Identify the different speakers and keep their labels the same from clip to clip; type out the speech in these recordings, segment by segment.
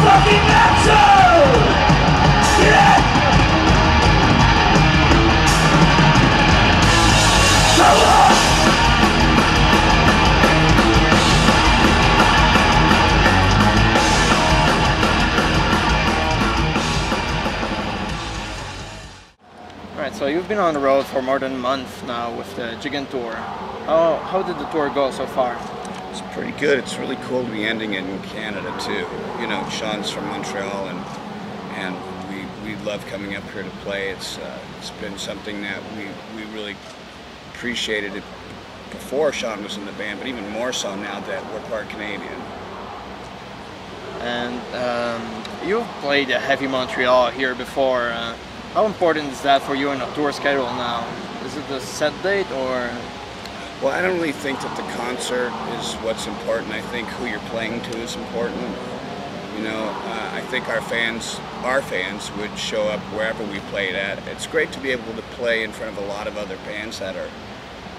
Speaker 1: fucking answer! Yeah! So long!
Speaker 2: Alright, so you've been on the road for more than a month now with the Gigant Tour. How did the tour go so far?
Speaker 3: It's pretty good. It's really cool to be ending it in Canada too. You know, Sean's from Montreal, and we love coming up here to play. It's been something that we really appreciated it before Sean was in the band, but even more so now that we're part Canadian.
Speaker 2: And you've played Heavy Montreal here before. How important is that for you in a tour schedule now? Is it a set date or?
Speaker 3: Well, I don't really think that the concert is what's important. I think who you're playing to is important. You know, I think our fans would show up wherever we played at. It's great to be able to play in front of a lot of other bands that are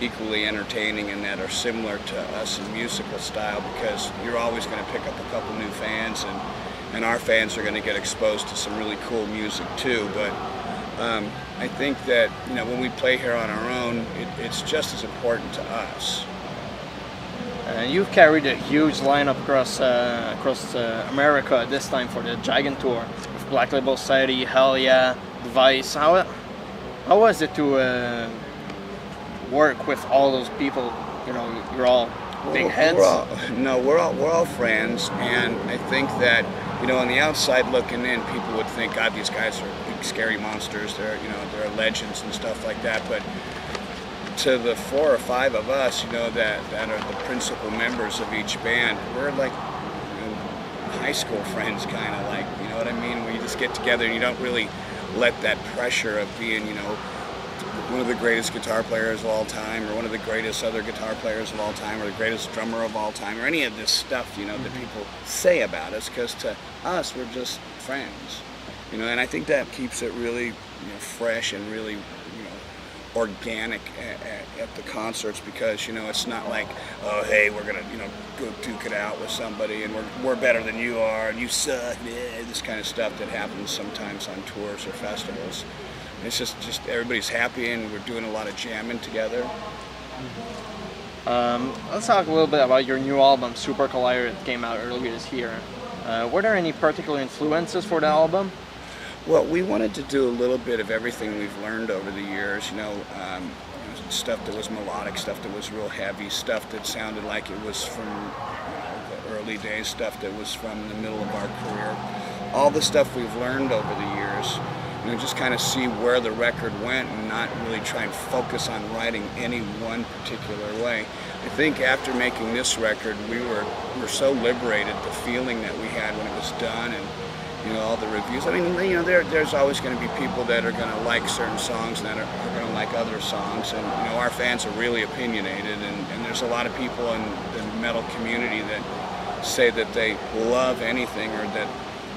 Speaker 3: equally entertaining and that are similar to us in musical style, because you're always going to pick up a couple new fans, and our fans are going to get exposed to some really cool music too. But I think that, you know, when we play here on our own, it's just as important to us.
Speaker 2: You've carried a huge lineup across America this time for the Gigant Tour with Black Label Society, Hell Yeah, Device. How was it to work with all those people? You know, you're all big heads.
Speaker 3: We're all friends, and I think that, you know, on the outside looking in, people would think, God, these guys are big scary monsters. They're legends and stuff like that. But to the 4 or 5 of us, you know, that are the principal members of each band, we're like, you know, high school friends, kind of like, you know what I mean? Where you just get together and you don't really let that pressure of being, you know, one of the greatest guitar players of all time, or one of the greatest other guitar players of all time, or the greatest drummer of all time, or any of this stuff, you know, that people say about us, because to us, we're just friends, you know, and I think that keeps it really, you know, fresh and really, you know, organic at the concerts, because, you know, it's not like, oh, hey, we're gonna, you know, go duke it out with somebody, and we're better than you are, and you suck, this kind of stuff that happens sometimes on tours or festivals. It's just everybody's happy, and we're doing a lot of jamming together.
Speaker 2: Let's talk a little bit about your new album, Super Collider, that came out earlier this year. Were there any particular influences for the album?
Speaker 3: Well, we wanted to do a little bit of everything we've learned over the years, you know, stuff that was melodic, stuff that was real heavy, stuff that sounded like it was from, you know, the early days, stuff that was from the middle of our career. All the stuff we've learned over the years, you know, just kind of see where the record went and not really try and focus on writing any one particular way. I think after making this record, we were so liberated, the feeling that we had when it was done, and, you know, all the reviews. I mean, you know, there's always going to be people that are going to like certain songs and that are going to like other songs, and, you know, our fans are really opinionated, and there's a lot of people in the metal community that say that they love anything or that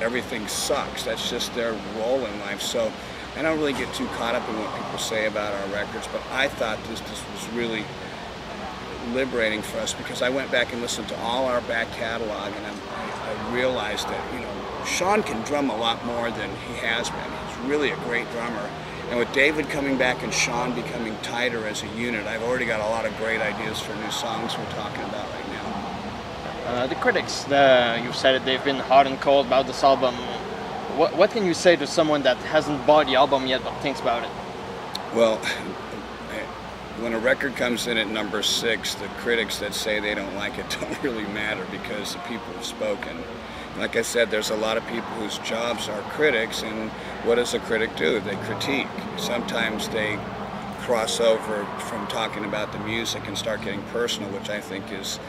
Speaker 3: everything sucks. That's just their role in life. So I don't really get too caught up in what people say about our records, but I thought this was really liberating for us, because I went back and listened to all our back catalog, and I realized that, you know, Sean can drum a lot more than he has been. He's really a great drummer. And with David coming back and Sean becoming tighter as a unit, I've already got a lot of great ideas for new songs we're talking about right now.
Speaker 2: The critics, you've said it, they've been hot and cold about this album. What can you say to someone that hasn't bought the album yet but thinks about it?
Speaker 3: Well, when a record comes in at number 6, the critics that say they don't like it don't really matter, because the people have spoken. Like I said, there's a lot of people whose jobs are critics, and what does a critic do? They critique. Sometimes they cross over from talking about the music and start getting personal, which I think is,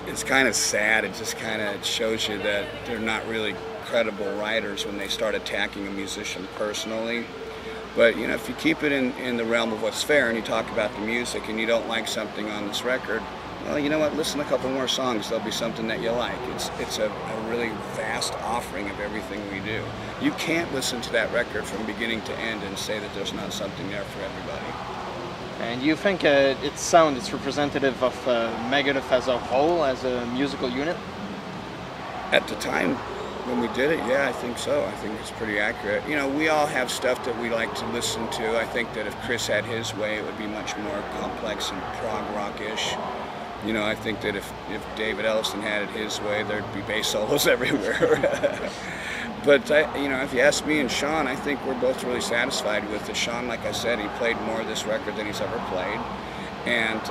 Speaker 3: it's kind of sad. It just kind of shows you that they're not really credible writers when they start attacking a musician personally. But, you know, if you keep it in the realm of what's fair, and you talk about the music, and you don't like something on this record, well, you know what, listen to a couple more songs, there'll be something that you like. It's a really vast offering of everything we do. You can't listen to that record from beginning to end and say that there's not something there for everybody.
Speaker 2: And you think its sound is representative of Megadeth as a whole, as a musical unit?
Speaker 3: At the time When we did it, yeah, I think so. I think it's pretty accurate. You know, we all have stuff that we like to listen to. I think that if Chris had his way, it would be much more complex and prog rock-ish. You know, I think that if David Ellison had it his way, there'd be bass solos everywhere. But, you know, if you ask me and Sean, I think we're both really satisfied with it. Sean, like I said, he played more of this record than he's ever played. And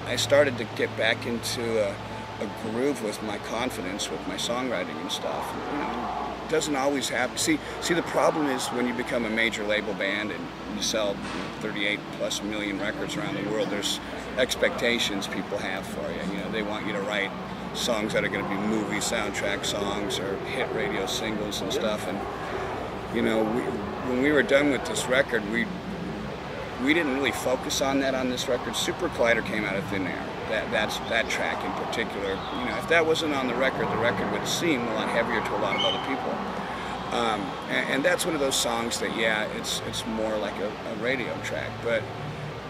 Speaker 3: I started to get back into a groove with my confidence, with my songwriting and stuff. You know, it doesn't always happen. See, the problem is when you become a major label band and you sell 38 plus million records around the world, there's expectations people have for you. You know, they want you to write songs that are going to be movie soundtrack songs or hit radio singles and stuff. And you know, when we were done with this record, we didn't really focus on that on this record. Super Collider came out of thin air. That track in particular, you know, if that wasn't on the record would seem a lot heavier to a lot of other people. And that's one of those songs that, yeah, it's more like a radio track. But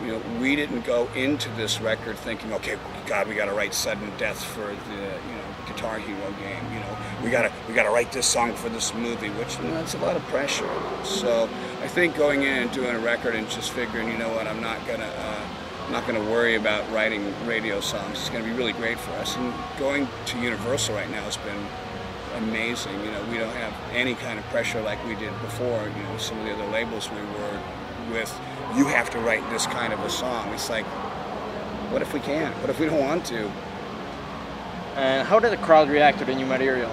Speaker 3: you know, we didn't go into this record thinking, okay, God, we got to write Sudden Death for the Guitar Hero game. You know, we gotta write this song for this movie, which, you know, it's a lot of pressure. So I think going in and doing a record and just figuring, you know what, I'm not gonna worry about writing radio songs. It's gonna be really great for us. And going to Universal right now has been amazing. You know, we don't have any kind of pressure like we did before. You know, some of the other labels we were with, you have to write this kind of a song. It's like, what if we can't? What if we don't want to?
Speaker 2: And how did the crowd react to the new material?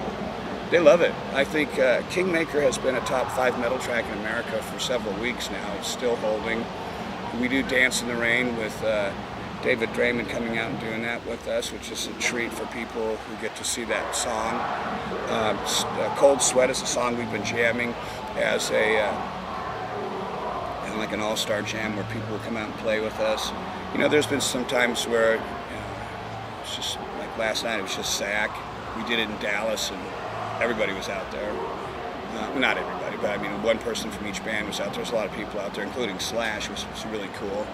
Speaker 3: They love it. I think Kingmaker has been a top 5 metal track in America for several weeks now. It's still holding. We do Dance in the Rain with David Draymond coming out and doing that with us, which is a treat for people who get to see that song. Cold Sweat is a song we've been jamming as like an all-star jam where people will come out and play with us. You know, there's been some times where, you know, it's just like last night, it was just SAC. We did it in Dallas and everybody was out there. Not everybody, but I mean, one person from each band was out there. There's a lot of people out there, including Slash, which was really cool.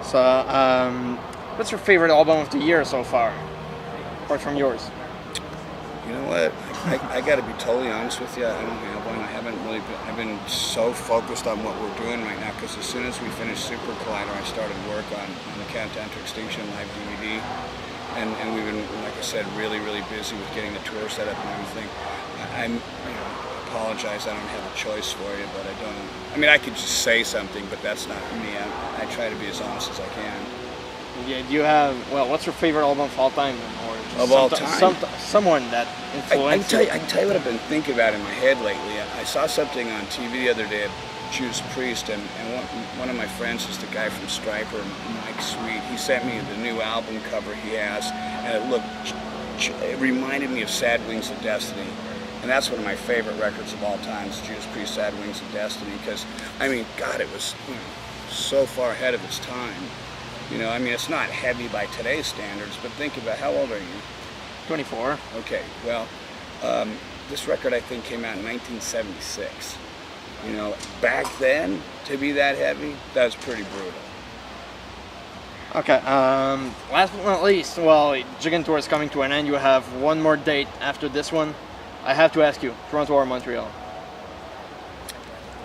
Speaker 2: So, what's your favorite album of the year so far? Apart from yours?
Speaker 3: You know what? I got to be totally honest with you. I don't have one. I've been so focused on what we're doing right now, because as soon as we finished Super Collider, I started work on the Countdown to Extinction live DVD. And we've been, like I said, really, really busy with getting the tour set up and everything. Apologize, I don't have a choice for you, but I don't. I mean, I could just say something, but that's not me. I try to be as honest as I can.
Speaker 2: Yeah, do you have, what's your favorite album of all time? Or
Speaker 3: of all time?
Speaker 2: Someone that influenced
Speaker 3: I can tell you what I've been thinking about in my head lately. I saw something on TV the other day, Judas Priest, and one of my friends is the guy from Stryper, Mike Sweet. He sent me the new album cover he has, and it reminded me of Sad Wings of Destiny. And that's one of my favorite records of all time, is Judas Priest, Sad Wings of Destiny, because, I mean, God, it was so far ahead of its time. You know, I mean, it's not heavy by today's standards, but think about, how old are you?
Speaker 2: 24.
Speaker 3: Okay, well, this record, I think, came out in 1976. You know, back then, to be that heavy, that was pretty brutal.
Speaker 2: Okay, last but not least, Gigantour is coming to an end. You have one more date after this one. I have to ask you, Toronto or Montreal?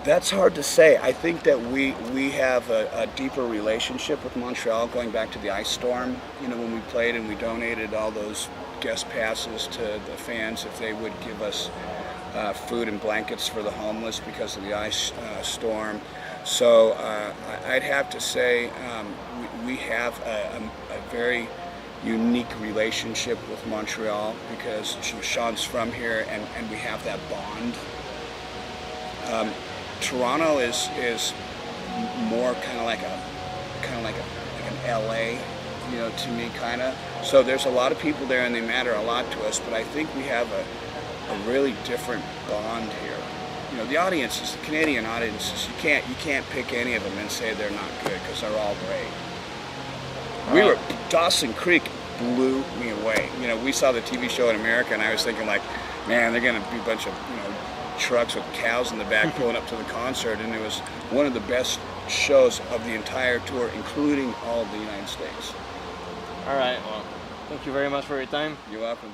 Speaker 3: That's hard to say. I think that we have a deeper relationship with Montreal, going back to the ice storm. You know, when we played and we donated all those guest passes to the fans if they would give us food and blankets for the homeless because of the ice storm. So I'd have to say we have a very unique relationship with Montreal, because Sean's from here and we have that bond. Toronto is more kind of like an LA, you know, to me, kind of. So there's a lot of people there and they matter a lot to us, but I think we have a really different bond here. You know, the audiences, the Canadian audiences, you can't pick any of them and say they're not good, because they're all great. Dawson Creek blew me away. You know, we saw the TV show in America and I was thinking, like, man, they're gonna be a bunch of, you know, trucks with cows in the back pulling up to the concert, and it was one of the best shows of the entire tour, including all of the United States.
Speaker 2: All right, well, thank you very much for your time.
Speaker 3: You're welcome.